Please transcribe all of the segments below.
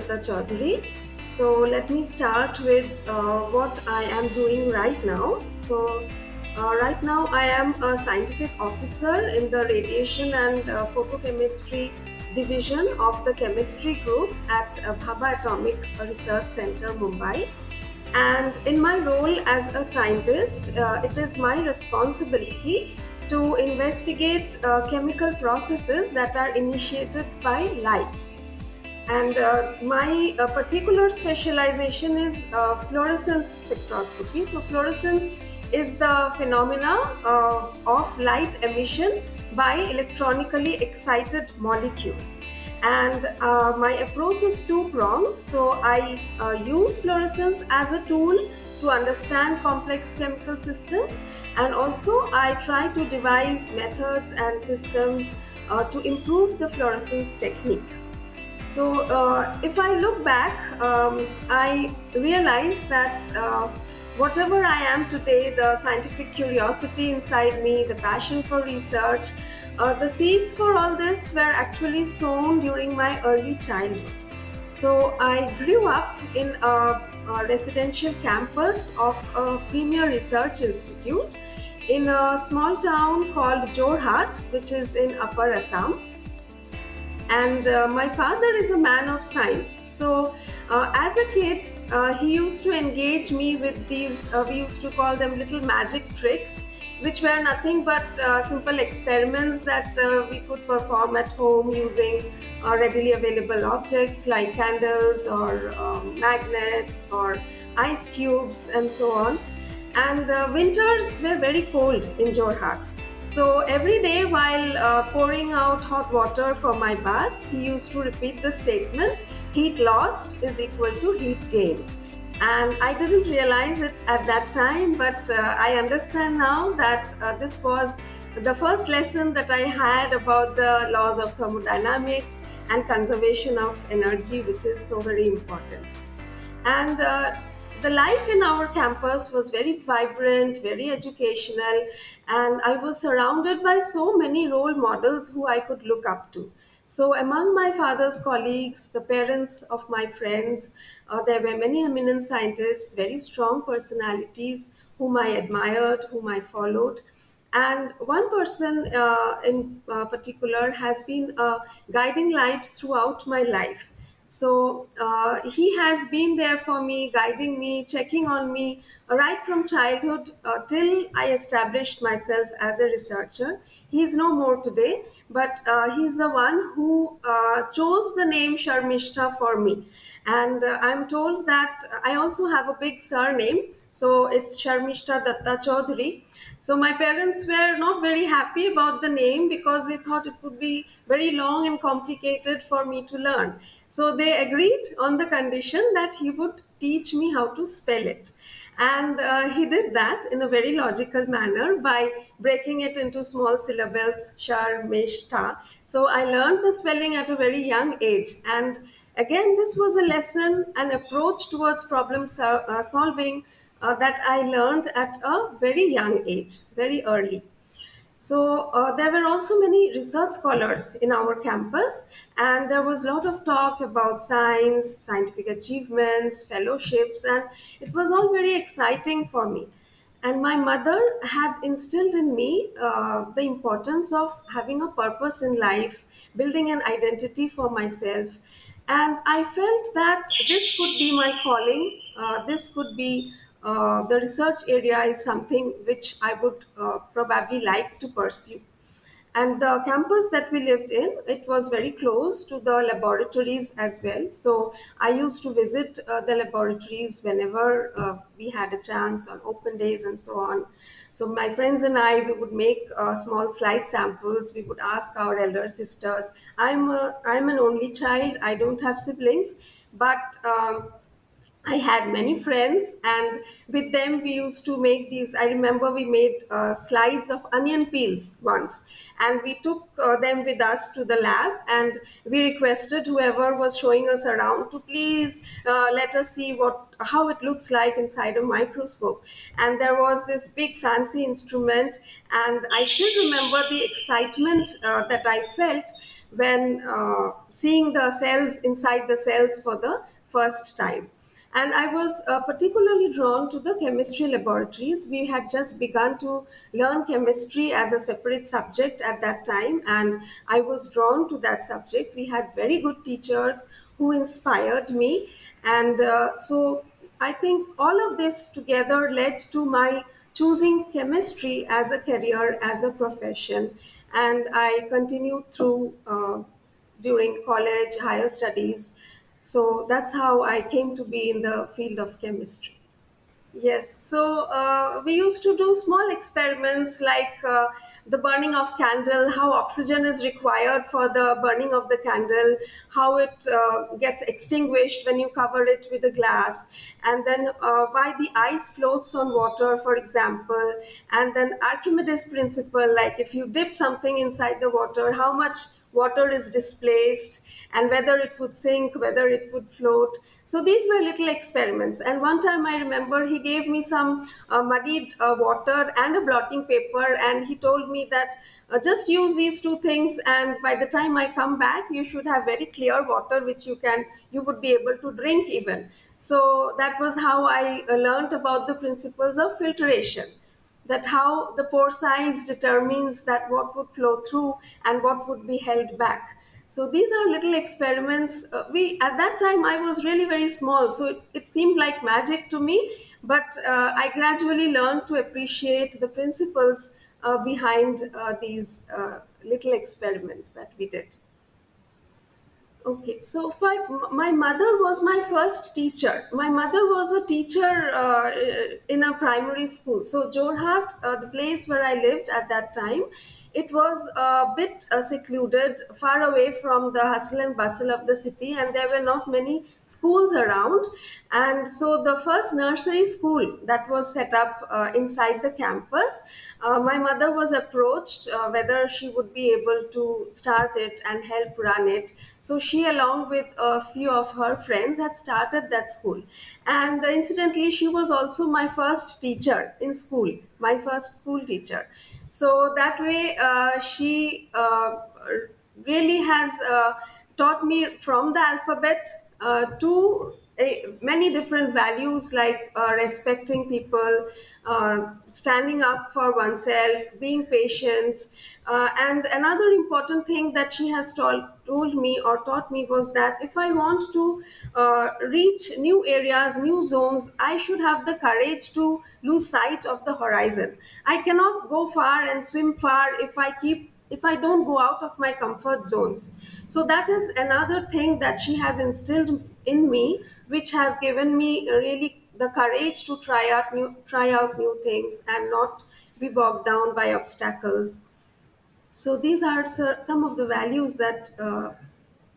Dutta Choudhury. So let me start with what I am doing right now. Right now I am a scientific officer in the radiation and photochemistry division of the chemistry group at Bhabha Atomic Research Center, Mumbai. And in my role as a scientist, it is my responsibility to investigate chemical processes that are initiated by light. And my particular specialization is fluorescence spectroscopy. So, fluorescence is the phenomena of light emission by electronically excited molecules. And my approach is two pronged. So, I use fluorescence as a tool to understand complex chemical systems, and also I try to devise methods and systems to improve the fluorescence technique. So, if I look back, I realize that whatever I am today, the scientific curiosity inside me, the passion for research, the seeds for all this were actually sown during my early childhood. So, I grew up in a residential campus of a premier research institute in a small town called Jorhat, which is in Upper Assam. And my father is a man of science. So, as a kid, he used to engage me with these, we used to call them little magic tricks, which were nothing but simple experiments that we could perform at home using readily available objects like candles or magnets or ice cubes and so on. And winters were very cold in Jorhat. So every day while pouring out hot water for my bath, he used to repeat the statement, heat lost is equal to heat gained. And I didn't realize it at that time, but I understand now that this was the first lesson that I had about the laws of thermodynamics and conservation of energy, which is so very important. And the life in our campus was very vibrant, very educational, and I was surrounded by so many role models who I could look up to. So, among my father's colleagues, the parents of my friends, there were many eminent scientists, very strong personalities whom I admired, whom I followed. And one person in particular has been a guiding light throughout my life. So he has been there for me, guiding me, checking on me right from childhood till I established myself as a researcher. He is no more today, but he's the one who chose the name Sharmistha for me. And I'm told that I also have a big surname, so it's Sharmistha Dutta Choudhury. So my parents were not very happy about the name because they thought it would be very long and complicated for me to learn. So they agreed on the condition that he would teach me how to spell it. And he did that in a very logical manner by breaking it into small syllables, shar, mesh, ta. So I learned the spelling at a very young age. And again, this was a lesson, an approach towards problem solving that I learned at a very young age, very early. So there were also many research scholars in our campus, and there was a lot of talk about science, scientific achievements, fellowships, and it was all very exciting for me. And my mother had instilled in me the importance of having a purpose in life, building an identity for myself. And I felt that this could be my calling, this could be the research area is something which I would probably like to pursue. And the campus that we lived in, it was very close to the laboratories as well. So I used to visit the laboratories whenever we had a chance on open days and so on. So my friends and I, we would make small slide samples. We would ask our elder sisters. I'm an only child. I don't have siblings, but I had many friends, and with them we used to make these. I remember we made slides of onion peels once, and we took them with us to the lab, and we requested whoever was showing us around to please let us see how it looks like inside a microscope. And there was this big fancy instrument, and I still remember the excitement that I felt when seeing the cells inside the cells for the first time. And I was particularly drawn to the chemistry laboratories. We had just begun to learn chemistry as a separate subject at that time, and I was drawn to that subject. We had very good teachers who inspired me, and so I think all of this together led to my choosing chemistry as a career, as a profession, and I continued through during college, higher studies. So that's how I came to be in the field of chemistry. Yes, so we used to do small experiments like the burning of candle, how oxygen is required for the burning of the candle, how it gets extinguished when you cover it with a glass, and then why the ice floats on water, for example, and then Archimedes principle, like if you dip something inside the water, how much water is displaced, and whether it would sink, whether it would float. So these were little experiments. And one time I remember he gave me some muddied water and a blotting paper, and he told me that just use these two things, and by the time I come back, you should have very clear water which you would be able to drink even. So that was how I learned about the principles of filtration, that how the pore size determines that what would flow through and what would be held back. So these are little experiments. We at that time I was really very small, so it seemed like magic to me. But I gradually learned to appreciate the principles behind these little experiments that we did. Okay, so my mother was my first teacher. My mother was a teacher in a primary school. So Jorhat, the place where I lived at that time, it was a bit secluded, far away from the hustle and bustle of the city, and there were not many schools around. And so the first nursery school that was set up inside the campus, my mother was approached whether she would be able to start it and help run it. So she, along with a few of her friends, had started that school. And incidentally, she was also my first teacher in school, my first school teacher. So that way, she really has taught me from the alphabet to many different values like respecting people, standing up for oneself, being patient. And another important thing that she has told me or taught me was that if I want to reach new areas, new zones, I should have the courage to lose sight of the horizon. I cannot go far and swim far if I don't go out of my comfort zones. So that is another thing that she has instilled in me, which has given me really the courage to try out new things and not be bogged down by obstacles. So these are some of the values that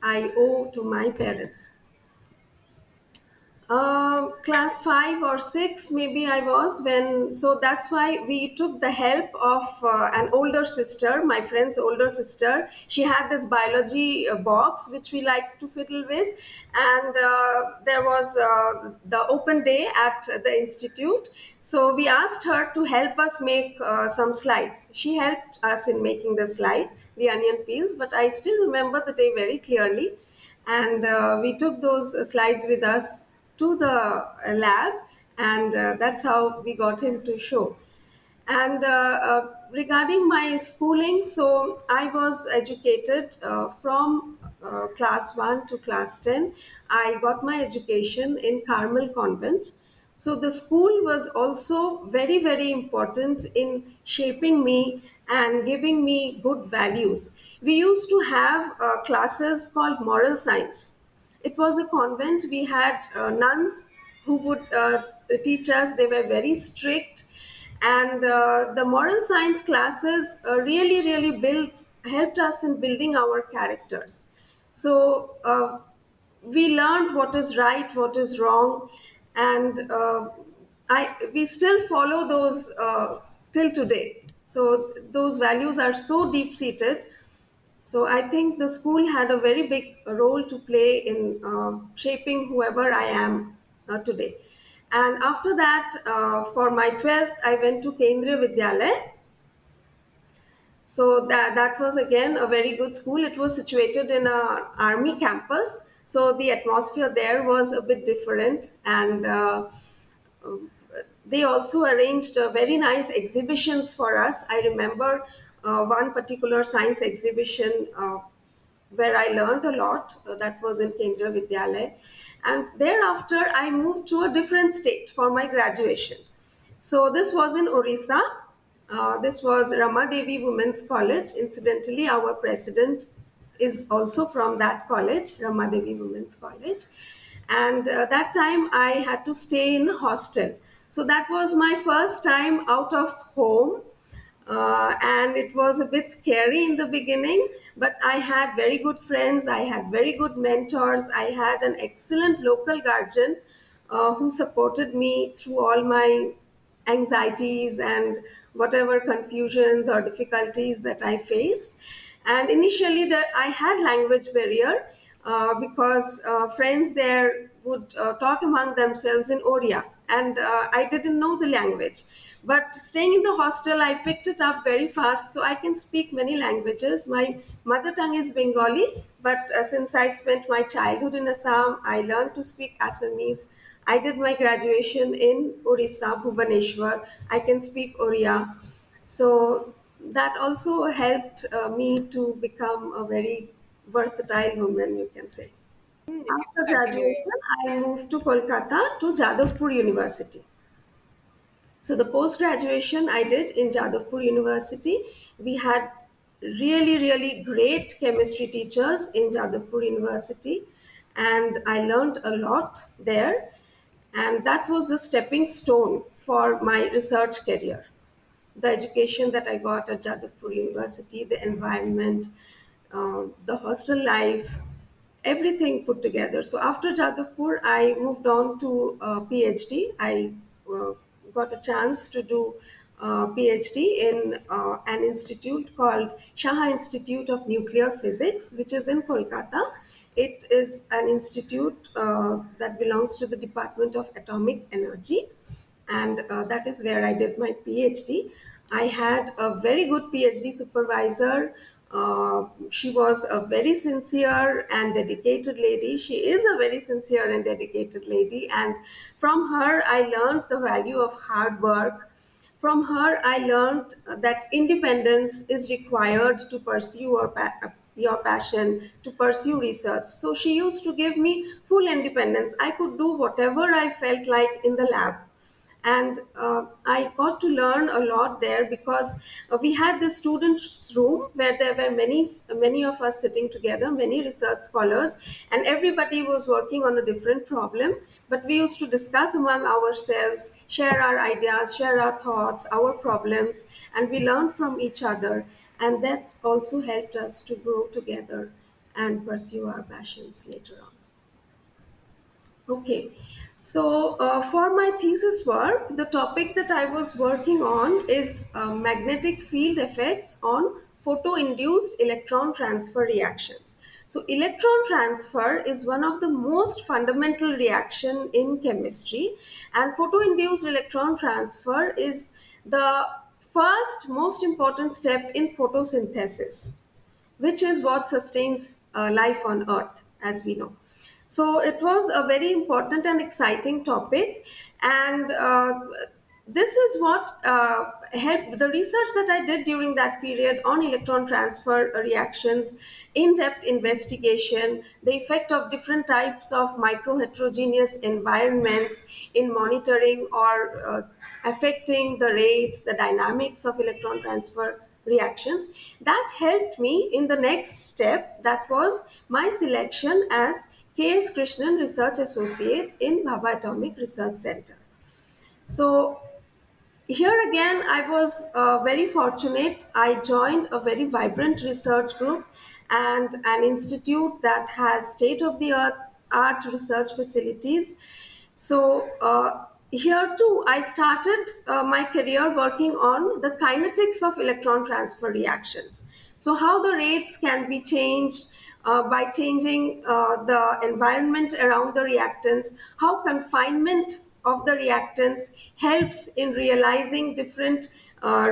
I owe to my parents. Class 5 or 6, maybe I was when, so that's why we took the help of an older sister, my friend's older sister. She had this biology box which we liked to fiddle with, and there was the open day at the institute. So we asked her to help us make some slides. She helped us in making the slide, the onion peels, but I still remember the day very clearly. And we took those slides with us to the lab, and that's how we got him to show. And regarding my schooling, so I was educated from class 1 to class 10. I got my education in Carmel Convent. So the school was also very, very important in shaping me and giving me good values. We used to have classes called moral science. It was a convent. We had nuns who would teach us. They were very strict, and the moral science classes really helped us in building our characters. So we learned what is right, what is wrong, and we still follow those till today. So those values are so deep seated. So I think the school had a very big role to play in shaping whoever I am today. And after that, for my 12th, I went to Kendriya Vidyalaya. So that was again a very good school. It was situated in a army campus, so the atmosphere there was a bit different, and they also arranged very nice exhibitions for us. I remember one particular science exhibition where I learned a lot. That was in Kendra Vidyalaya. And thereafter, I moved to a different state for my graduation. So this was in Orissa. This was Ramadevi Women's College. Incidentally, our president is also from that college, Ramadevi Women's College. And that time I had to stay in a hostel. So that was my first time out of home, and it was a bit scary in the beginning, but I had very good friends, I had very good mentors, I had an excellent local guardian who supported me through all my anxieties and whatever confusions or difficulties that I faced. And initially, I had language barrier because friends there would talk among themselves in Odia, and I didn't know the language. But staying in the hostel, I picked it up very fast, so I can speak many languages. My mother tongue is Bengali, but since I spent my childhood in Assam, I learned to speak Assamese. I did my graduation in Orissa, Bhubaneswar. I can speak Oriya. So that also helped me to become a very versatile woman, you can say. If you After continue. graduation, I moved to Kolkata to Jadavpur University. So the post graduation I did in Jadavpur University. We had really, really great chemistry teachers in Jadavpur University, and I learned a lot there. And that was the stepping stone for my research career. The education that I got at Jadavpur University, the environment, the hostel life, everything put together. So after Jadavpur, I moved on to PhD. I uh, got a chance to do PhD in an institute called Shaha Institute of Nuclear Physics, which is in Kolkata. It is an institute that belongs to the Department of Atomic Energy, and that is where I did my PhD. I had a very good PhD supervisor. She was a very sincere and dedicated lady. She is a very sincere and dedicated lady, and from her, I learned the value of hard work. From her, I learned that independence is required to pursue your passion, to pursue research. So she used to give me full independence. I could do whatever I felt like in the lab, and I got to learn a lot there because we had this students room where there were many of us sitting together, many research scholars, and everybody was working on a different problem, but we used to discuss among ourselves, share our ideas, share our thoughts, our problems, and we learned from each other, and that also helped us to grow together and pursue our passions later on. Okay, so for my thesis work, the topic that I was working on is magnetic field effects on photo-induced electron transfer reactions. So electron transfer is one of the most fundamental reaction in chemistry, and photo-induced electron transfer is the first most important step in photosynthesis, which is what sustains life on Earth, as we know. So it was a very important and exciting topic, and this is what helped the research that I did during that period on electron transfer reactions, in-depth investigation, the effect of different types of microheterogeneous environments in monitoring or affecting the rates, the dynamics of electron transfer reactions. That helped me in the next step, that was my selection as K.S. Krishnan Research Associate in Bhabha Atomic Research Center. So here again, I was very fortunate. I joined a very vibrant research group and an institute that has state of the art research facilities. So, here too, I started my career working on the kinetics of electron transfer reactions. So, how the rates can be changed by changing the environment around the reactants, how confinement of the reactants helps in realizing different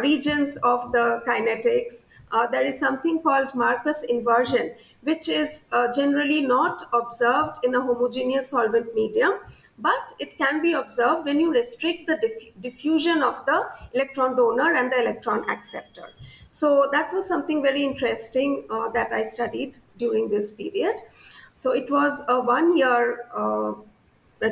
regions of the kinetics, there is something called Marcus inversion, which is generally not observed in a homogeneous solvent medium, but it can be observed when you restrict the diffusion of the electron donor and the electron acceptor. So that was something very interesting that I studied during this period. So it was a 1 year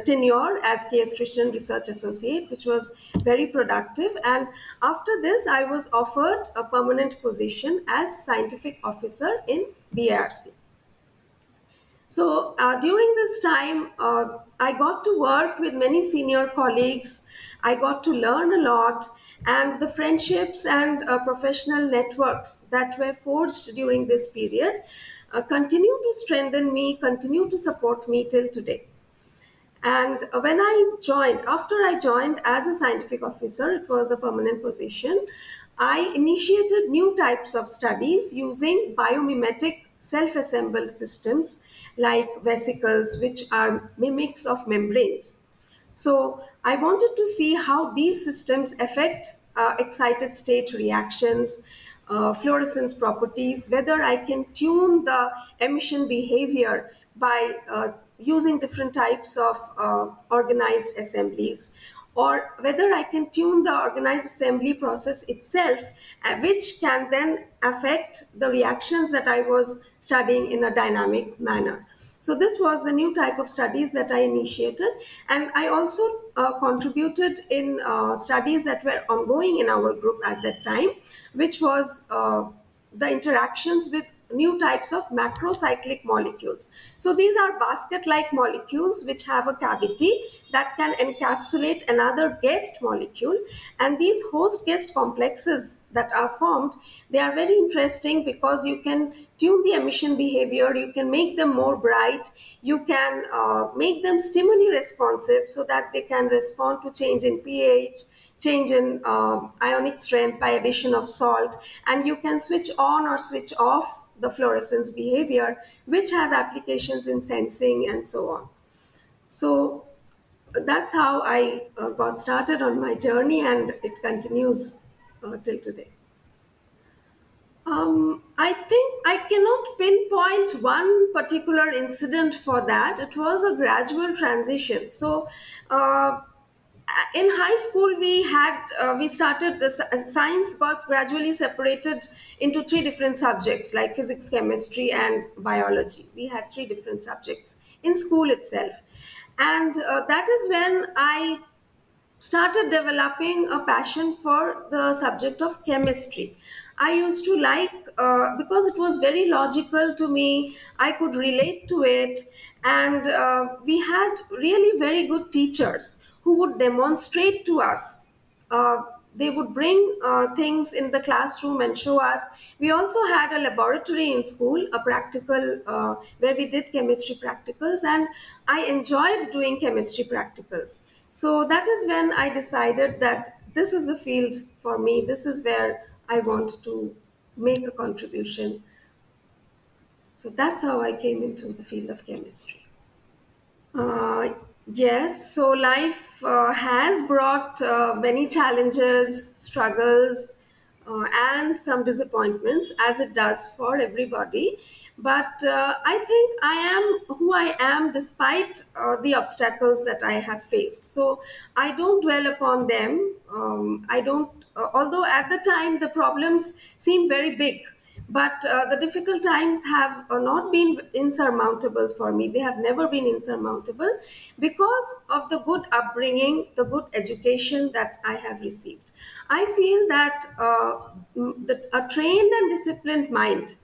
tenure as K.S. Krishnan Research Associate, which was very productive. And after this, I was offered a permanent position as scientific officer in BARC. So during this time, I got to work with many senior colleagues. I got to learn a lot, and the friendships and professional networks that were forged during this period continue to strengthen me, continue to support me till today. And when I joined, after I joined as a scientific officer, it was a permanent position. I initiated new types of studies using biomimetic self assembled systems like vesicles, which are mimics of membranes. So I wanted to see how these systems affect excited state reactions, fluorescence properties, whether I can tune the emission behavior by using different types of organized assemblies, or whether I can tune the organized assembly process itself, which can then affect the reactions that I was studying in a dynamic manner. So this was the new type of studies that I initiated, and I also contributed in studies that were ongoing in our group at that time, which was the interactions with new types of macrocyclic molecules. So these are basket-like molecules which have a cavity that can encapsulate another guest molecule, and these host-guest complexes that are formed, they are very interesting because you can tune the emission behavior, you can make them more bright, you can make them stimuli responsive so that they can respond to change in pH, change in ionic strength by addition of salt, and you can switch on or switch off the fluorescence behavior, which has applications in sensing and so on. So that's how I got started on my journey, and it continues till today. I think I cannot pinpoint one particular incident for that. It was a gradual transition. So, in high school, we started the science got gradually separated into three different subjects like physics, chemistry, and biology. We had three different subjects in school itself, and that is when I started developing a passion for the subject of chemistry. I used to like, because it was very logical to me, I could relate to it, and we had really very good teachers who would demonstrate to us. They would bring things in the classroom and show us. We also had a laboratory in school, a practical, where we did chemistry practicals, and I enjoyed doing chemistry practicals. So that is when I decided that this is the field for me, this is where I want to make a contribution. So that's how I came into the field of chemistry. Uh, yes, so life has brought many challenges, struggles, and some disappointments, as it does for everybody. But I think I am who I am despite the obstacles that I have faced. So I don't dwell upon them. I don't, although at the time the problems seem very big, but the difficult times have not been insurmountable for me. They have never been insurmountable because of the good upbringing, the good education that I have received. I feel that a trained and disciplined mind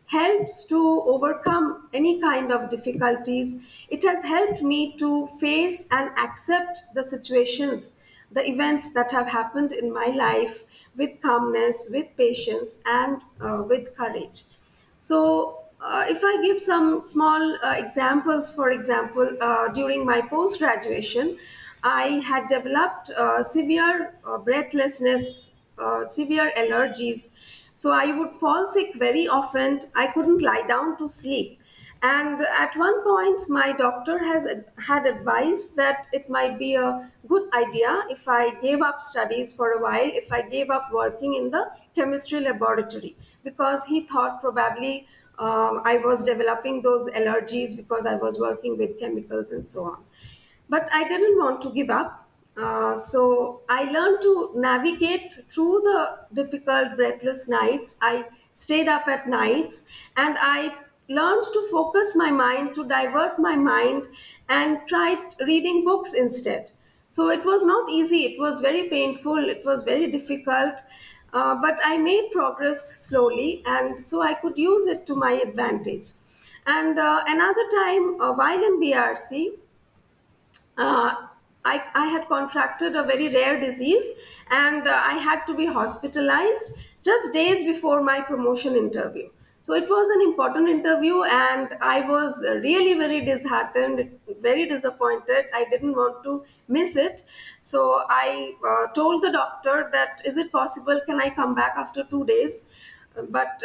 helps to overcome any kind of difficulties. It has helped me to face and accept the situations, the events that have happened in my life with calmness, with patience, and with courage. So, if I give some small examples, for example, during my post graduation, I had developed severe breathlessness, severe allergies. So I would fall sick very often. I couldn't lie down to sleep. And at one point, my doctor had advised that it might be a good idea if I gave up studies for a while, if I gave up working in the chemistry laboratory, because he thought probably I was developing those allergies because I was working with chemicals and so on. But I didn't want to give up. So I learned to navigate through the difficult, breathless nights. I stayed up at nights and I learned to focus my mind, to divert my mind, and tried reading books instead. So it was not easy, it was very painful, it was very difficult. But I made progress slowly, and so I could use it to my advantage. And another time, while in BRC, uh, I had contracted a very rare disease, and I had to be hospitalized just days before my promotion interview. So it was an important interview, and I was really very disheartened, very disappointed. I didn't want to miss it. So I told the doctor that, is it possible, can I come back after 2 days? But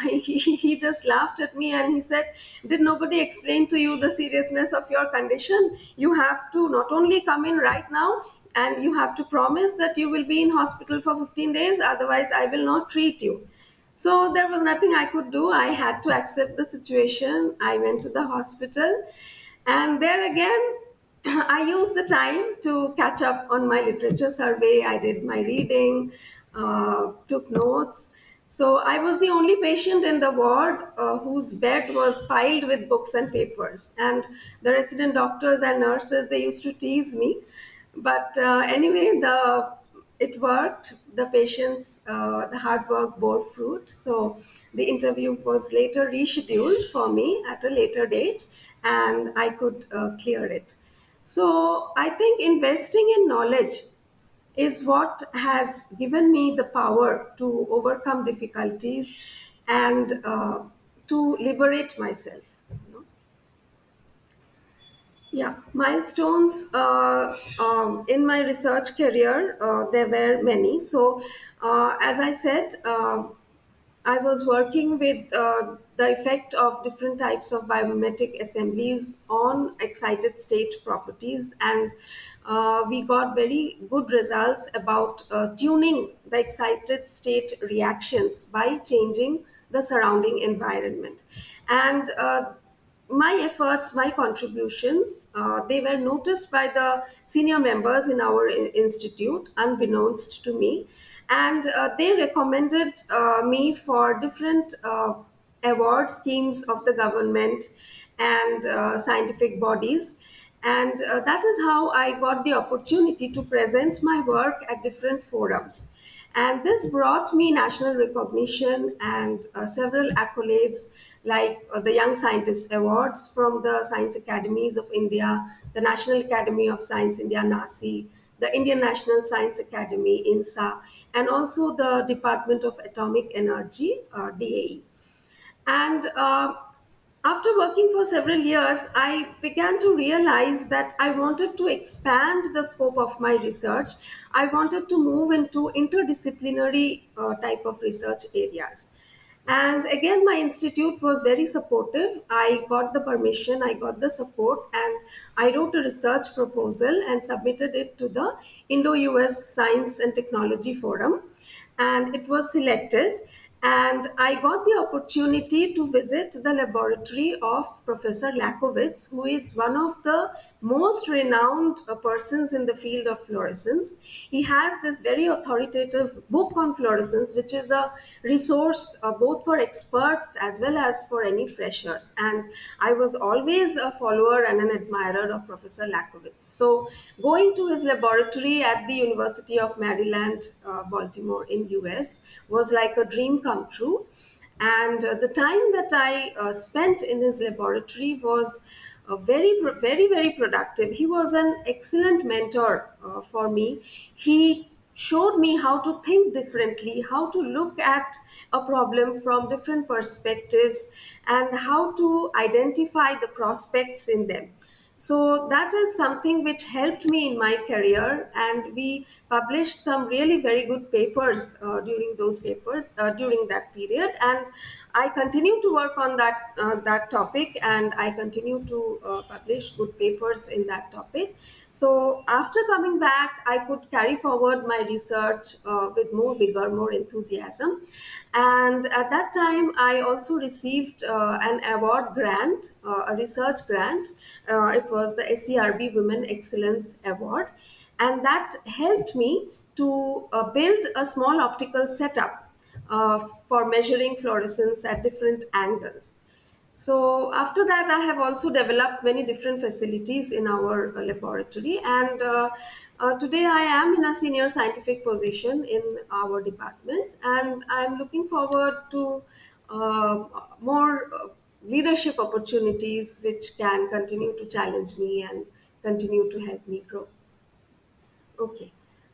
he just laughed at me and he said, did nobody explain to you the seriousness of your condition? You have to not only come in right now, and you have to promise that you will be in hospital for 15 days, otherwise I will not treat you. So there was nothing I could do. I had to accept the situation. I went to the hospital, and there again, I used the time to catch up on my literature survey. I did my reading, took notes. So I was the only patient in the ward whose bed was piled with books and papers. And the resident doctors and nurses, they used to tease me. But anyway, the it worked. The patients, the hard work bore fruit. So the interview was later rescheduled for me at a later date, and I could clear it. So I think investing in knowledge is what has given me the power to overcome difficulties and to liberate myself. You know? Yeah, milestones in my research career, there were many. So, as I said, I was working with the effect of different types of biomimetic assemblies on excited state properties, and we got very good results about tuning the excited state reactions by changing the surrounding environment. And my efforts, my contributions, they were noticed by the senior members in our institute, unbeknownst to me, and they recommended me for different award schemes of the government and scientific bodies. And that is how I got the opportunity to present my work at different forums. And this brought me national recognition and several accolades like the Young Scientist Awards from the Science Academies of India, the National Academy of Science India, NASI, the Indian National Science Academy, INSA, and also the Department of Atomic Energy, DAE. And after working for several years, I began to realize that I wanted to expand the scope of my research. I wanted to move into interdisciplinary type of research areas. And again, my institute was very supportive. I got the permission, I got the support, and I wrote a research proposal and submitted it to the Indo US Science and Technology Forum, and it was selected. And I got the opportunity to visit the laboratory of Professor Lakovitz, who is one of the most renowned persons in the field of fluorescence. He has this very authoritative book on fluorescence, which is a resource both for experts as well as for any freshers. And I was always a follower and an admirer of Professor Lakovitz. So going to his laboratory at the University of Maryland, Baltimore in US was like a dream come true. And the time that I spent in his laboratory was very productive. He was an excellent mentor for me. He showed me how to think differently, how to look at a problem from different perspectives, and how to identify the prospects in them. So that is something which helped me in my career, and we published some really very good papers during that period. And I continue to work on that topic, and I continue to publish good papers in that topic. So after coming back, I could carry forward my research with more vigor, more enthusiasm. And at that time, I also received an award grant, a research grant. It was the SCRB Women Excellence Award. And that helped me to build a small optical setup for measuring fluorescence at different angles. So after that, I have also developed many different facilities in our laboratory, and today I am in a senior scientific position in our department, and I am looking forward to more leadership opportunities which can continue to challenge me and continue to help me grow. Okay.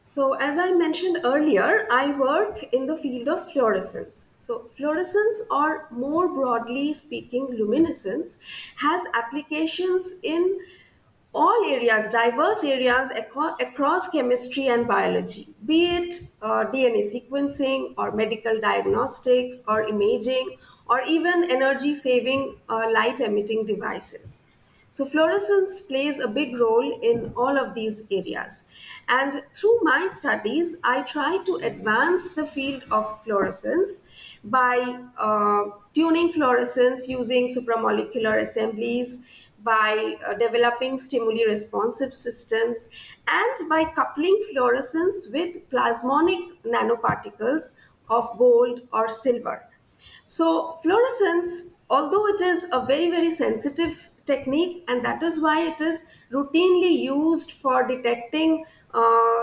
So, as I mentioned earlier, I work in the field of fluorescence. So, fluorescence, or more broadly speaking, luminescence, has applications in all areas, diverse areas across chemistry and biology, be it DNA sequencing or medical diagnostics or imaging or even energy saving light emitting devices. So, fluorescence plays a big role in all of these areas. And through my studies, I try to advance the field of fluorescence by tuning fluorescence using supramolecular assemblies, by developing stimuli responsive systems, and by coupling fluorescence with plasmonic nanoparticles of gold or silver. So, fluorescence, although it is a very, very sensitive technique, and that is why it is routinely used for detecting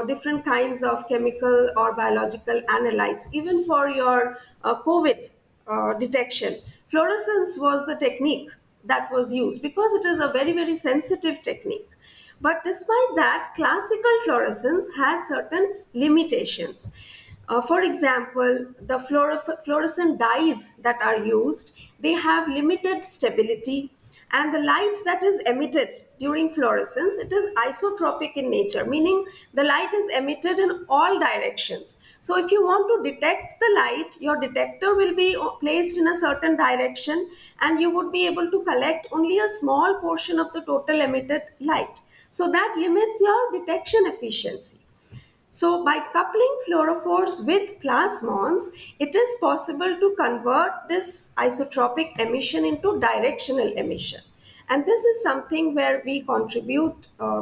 different kinds of chemical or biological analytes, even for your COVID detection, fluorescence was the technique that was used because it is a very, very sensitive technique. But despite that, classical fluorescence has certain limitations. For example, the fluorescent dyes that are used, they have limited stability, and the light that is emitted during fluorescence, it is isotropic in nature, meaning the light is emitted in all directions. So if you want to detect the light, your detector will be placed in a certain direction, and you would be able to collect only a small portion of the total emitted light. So that limits your detection efficiency. So, by coupling fluorophores with plasmons, it is possible to convert this isotropic emission into directional emission. And this is something where we contribute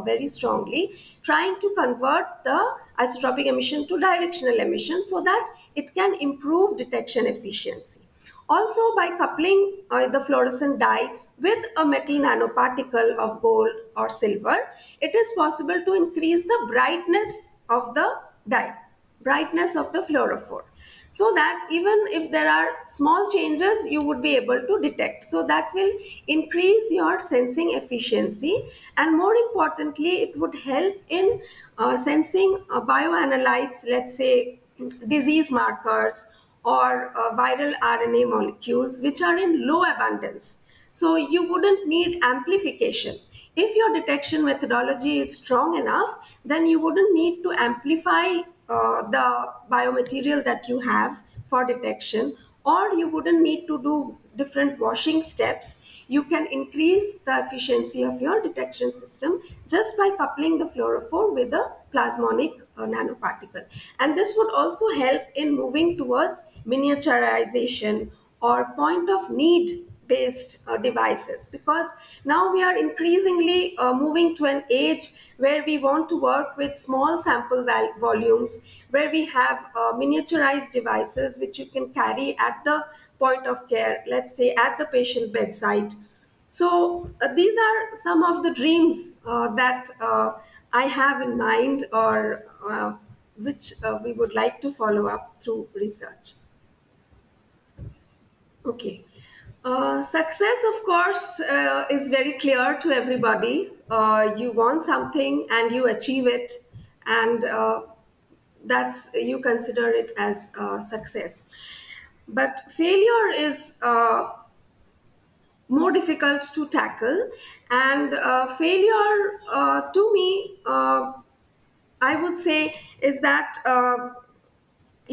very strongly, trying to convert the isotropic emission to directional emission so that it can improve detection efficiency. Also, by coupling the fluorescent dye with a metal nanoparticle of gold or silver, it is possible to increase the brightness of the dye, brightness of the fluorophore, so that even if there are small changes, you would be able to detect. So that will increase your sensing efficiency, and more importantly, it would help in sensing bioanalytes, let's say disease markers or viral RNA molecules which are in low abundance. So you wouldn't need amplification. If your detection methodology is strong enough, then you wouldn't need to amplify the biomaterial that you have for detection, or you wouldn't need to do different washing steps. You can increase the efficiency of your detection system just by coupling the fluorophore with a plasmonic nanoparticle. And this would also help in moving towards miniaturization or point of need based devices, because now we are increasingly moving to an age where we want to work with small sample volumes, where we have miniaturized devices which you can carry at the point of care, let's say at the patient bedside. So these are some of the dreams that I have in mind, or which we would like to follow up through research. Okay. Success, of course, is very clear to everybody. You want something and you achieve it, and that's you consider it as success. But failure is more difficult to tackle, and failure to me, I would say, is that.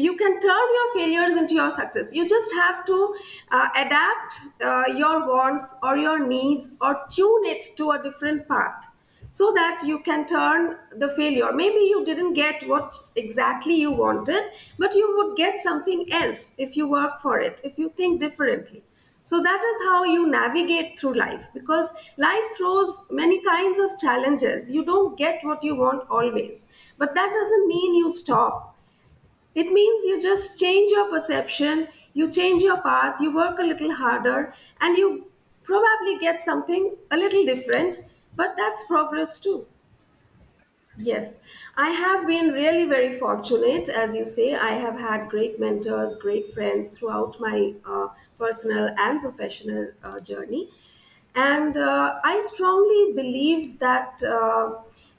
You can turn your failures into your success. You just have to adapt your wants or your needs, or tune it to a different path. so that you can turn the failure. Maybe you didn't get what exactly you wanted, but you would get something else if you work for it, if you think differently. So that is how you navigate through life, because life throws many kinds of challenges. You don't get what you want always, but that doesn't mean you stop. It means you just change your perception, you change your path, you work a little harder, and you probably get something a little different, but that's progress too. Yes, I have been really very fortunate. As you say, I have had great mentors, great friends throughout my personal and professional journey. And I strongly believe that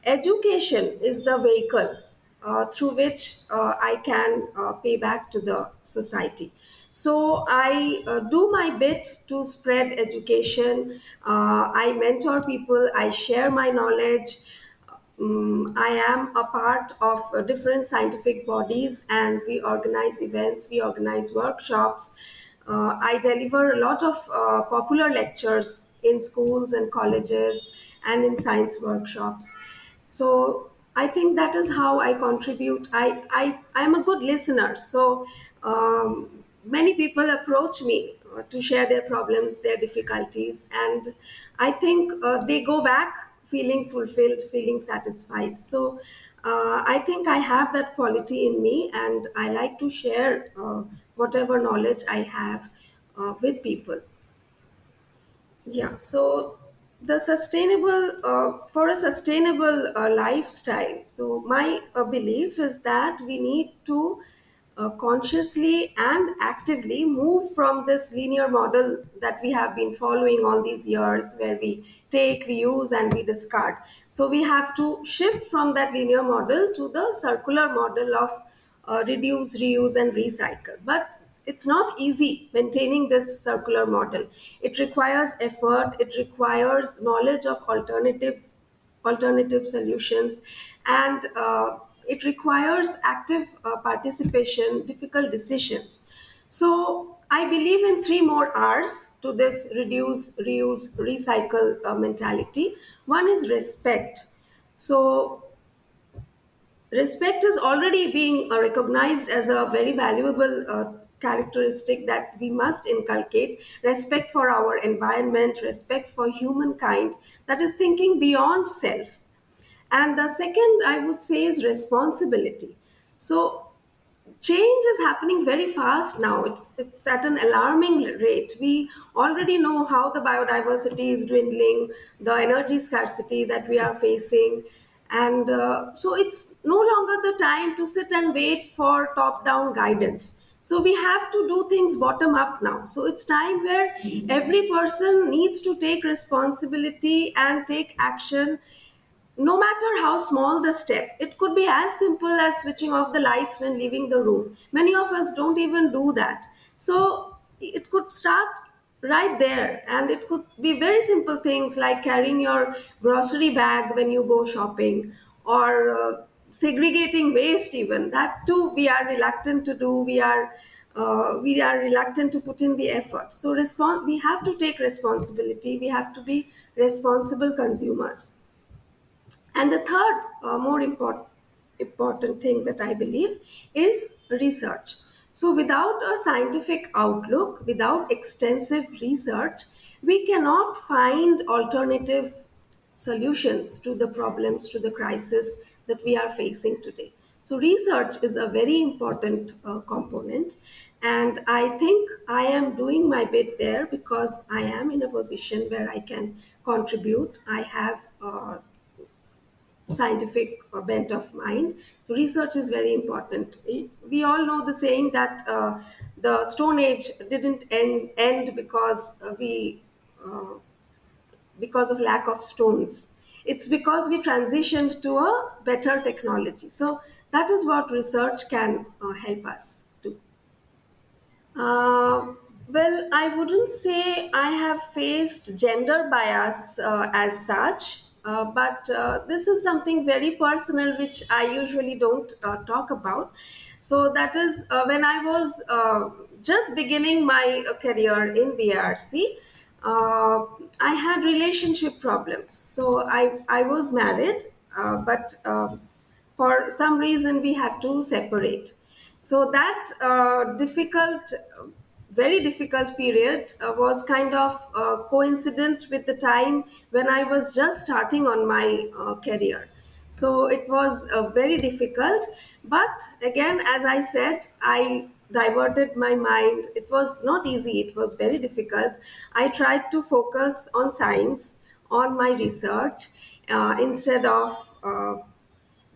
education is the vehicle through which I can pay back to the society. So I do my bit to spread education. I mentor people, I share my knowledge. I am a part of different scientific bodies, and we organize events, we organize workshops. I deliver a lot of popular lectures in schools and colleges and in science workshops. So I think that is how I contribute. I'm a good listener. So many people approach me to share their problems, their difficulties, and I think they go back feeling fulfilled, feeling satisfied. So I think I have that quality in me, and I like to share whatever knowledge I have with people. Yeah, so the sustainable for a sustainable lifestyle. So my belief is that we need to consciously and actively move from this linear model that we have been following all these years, where we take, we use, and we discard. So we have to shift from that linear model to the circular model of reduce, reuse, and recycle. But it's not easy maintaining this circular model. It requires effort, it requires knowledge of alternative solutions, and it requires active participation, difficult decisions. So I believe in three more R's to this reduce, reuse, recycle mentality. One is respect. So respect is already being recognized as a very valuable characteristic that we must inculcate. Respect for our environment, respect for humankind, that is thinking beyond self. And the second, I would say, is responsibility. So change is happening very fast now. It's at an alarming rate. We already know how the biodiversity is dwindling, the energy scarcity that we are facing, and so it's no longer the time to sit and wait for top-down guidance. So we have to do things bottom up now. So it's time where every person needs to take responsibility and take action, no matter how small the step. It could be as simple as switching off the lights when leaving the room. Many of us don't even do that. So it could start right there, and it could be very simple things like carrying your grocery bag when you go shopping, or segregating waste. Even that too we are reluctant to do. We are reluctant to put in the effort. So we have to take responsibility, we have to be responsible consumers. And the third, more important thing that I believe is research. So, without a scientific outlook, without extensive research, we cannot find alternative solutions to the problems, to the crisis that we are facing today. So, research is a very important component, and I think I am doing my bit there because I am in a position where I can contribute. I have scientific bent of mind. So research is very important. We all know the saying that the Stone Age didn't end because of lack of stones. It's because we transitioned to a better technology. So that is what research can help us do. Uh, well, I wouldn't say I have faced gender bias as such, but this is something very personal which I usually don't talk about. So, that is when I was just beginning my career in BRC. uh, I had relationship problems. So I was married, but for some reason we had to separate. So that very difficult period was kind of coincident with the time when I was just starting on my career. So it was very difficult. But again, as I said, I diverted my mind. It was not easy, it was very difficult. I tried to focus on science, on my research, instead of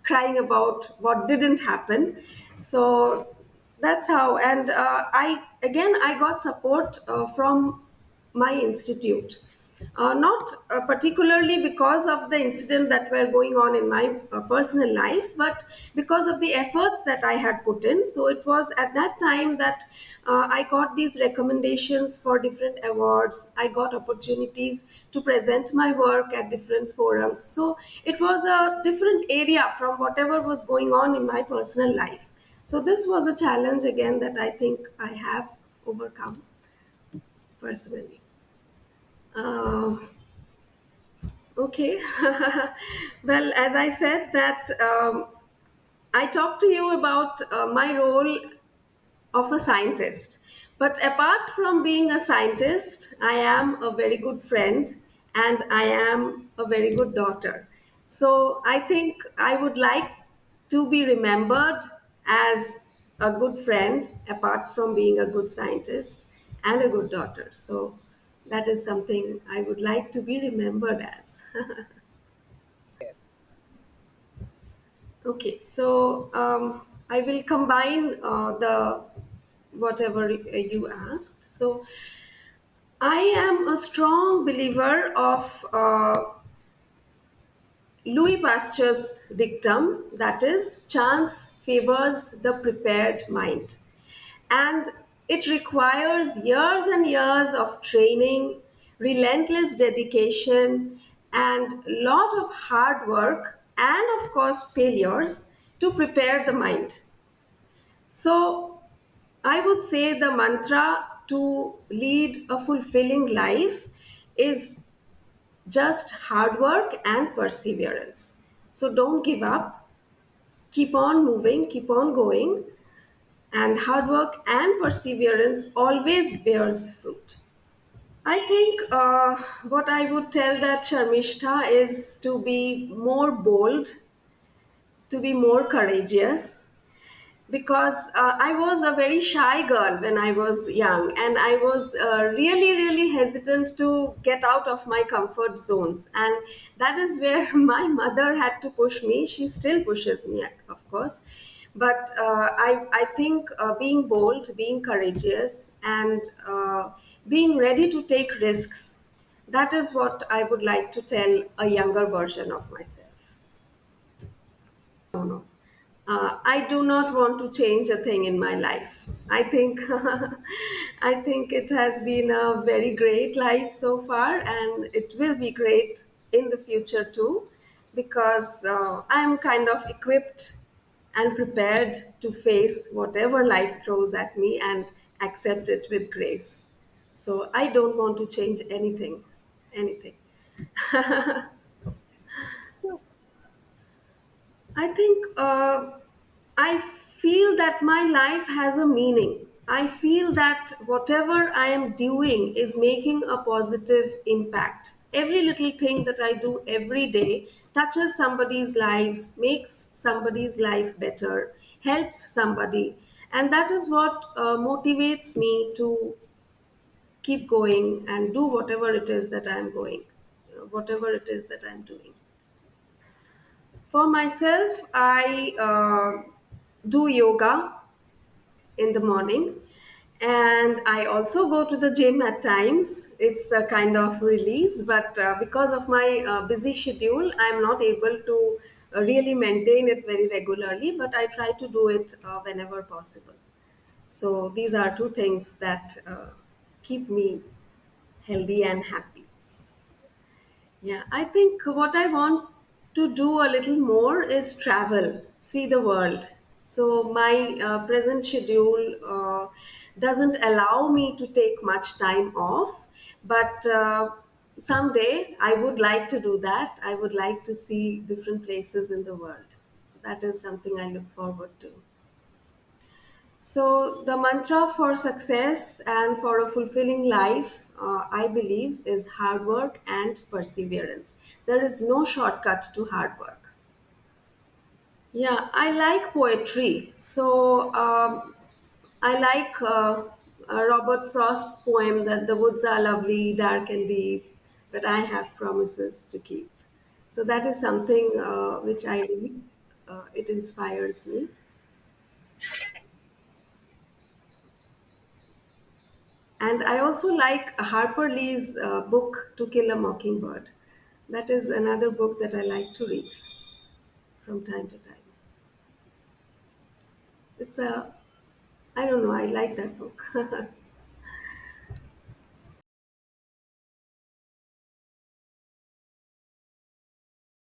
crying about what didn't happen. So that's how. And I got support from my institute, not particularly because of the incident that were going on in my personal life, but because of the efforts that I had put in. So it was at that time that I got these recommendations for different awards. I got opportunities to present my work at different forums. So it was a different area from whatever was going on in my personal life. So this was a challenge again that I think I have overcome personally. Um Okay. Well, as I said that I talked to you about my role of a scientist. But apart from being a scientist, I am a very good friend and I am a very good daughter. So I think I would like to be remembered as a good friend apart from being a good scientist and a good daughter. So that is something I would like to be remembered as. Okay, so I will combine the whatever you asked. So I am a strong believer of Louis Pasteur's dictum, that is, chance favors the prepared mind. And it requires years and years of training, relentless dedication, and lot of hard work, and of course, failures to prepare the mind. So, I would say the mantra to lead a fulfilling life is just hard work and perseverance. So don't give up, keep on moving, keep on going, and hard work and perseverance always bears fruit. I think what I would tell that Sharmishta is to be more bold, to be more courageous, because I was a very shy girl when I was young, and I was really, really hesitant to get out of my comfort zones. And that is where my mother had to push me. She still pushes me, of course. But I think being bold, being courageous, and being ready to take risks, that is what I would like to tell a younger version of myself. No, no. I do not want to change a thing in my life. I think I think it has been a very great life so far, and it will be great in the future too, because I'm kind of equipped and prepared to face whatever life throws at me and accept it with grace. So I don't want to change anything, anything. So, I think I feel that my life has a meaning. I feel that whatever I am doing is making a positive impact. Every little thing that I do every day touches somebody's lives, makes somebody's life better, helps somebody. And that is what motivates me to keep going and do whatever it is that I'm going, whatever it is that I'm doing. For myself, I do yoga in the morning, and I also go to the gym at times. It's a kind of release, but because of my busy schedule, I'm not able to really maintain it very regularly, but I try to do it whenever possible. So these are two things that keep me healthy and happy. Yeah, I think what I want to do a little more is travel, see the world. So my present schedule doesn't allow me to take much time off, But someday I would like to do that. I would like to see different places in the world. So that is something I look forward to. So, the mantra for success and for a fulfilling life, I believe, is hard work and perseverance. There is no shortcut to hard work. Yeah, I like poetry. So, I like Robert Frost's poem that the woods are lovely, dark and deep, but I have promises to keep. So, that is something which I really, it inspires me. And I also like Harper Lee's book, To Kill a Mockingbird. That is another book that I like to read from time to time. It's a, I don't know, I like that book.